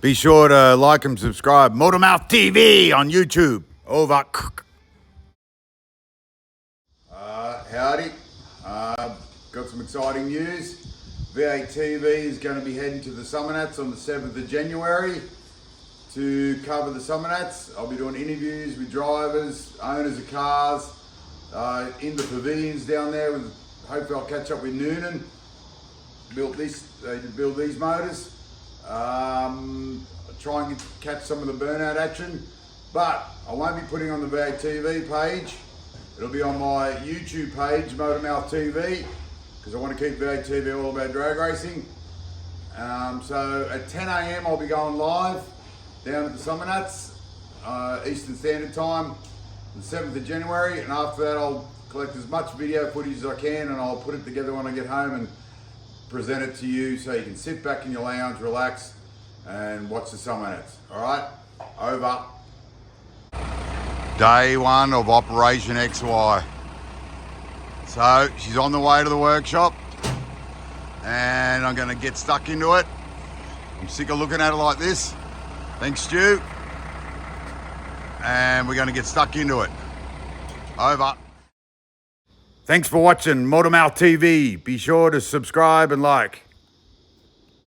Be sure to like and subscribe. Motormouth TV on YouTube. Over. Howdy. Got some exciting news. V8 TV is going to be heading to the SummerNats on the 7th of January to cover the SummerNats. I'll be doing interviews with drivers, owners of cars, in the pavilions down there. Hopefully I'll catch up with Noonan. Built these motors. Try and catch some of the burnout action. But I won't be putting on the V8 TV page. It'll be on my YouTube page, Motormouth TV, because I want to keep V8 TV all about drag racing. So at 10 AM I'll be going live down at the SummerNats, Eastern Standard Time, the 7th of January, and after that I'll collect as much video footage as I can and I'll put it together when I get home and present it to you so you can sit back in your lounge, relax, and watch the SummerNats. All right, over. Day one of Operation XY. So she's on the way to the workshop and I'm gonna get stuck into it. I'm sick of looking at it like this. Thanks, Stu. And we're gonna get stuck into it. Over. Thanks for watching Motormouth TV. Be sure to subscribe and like.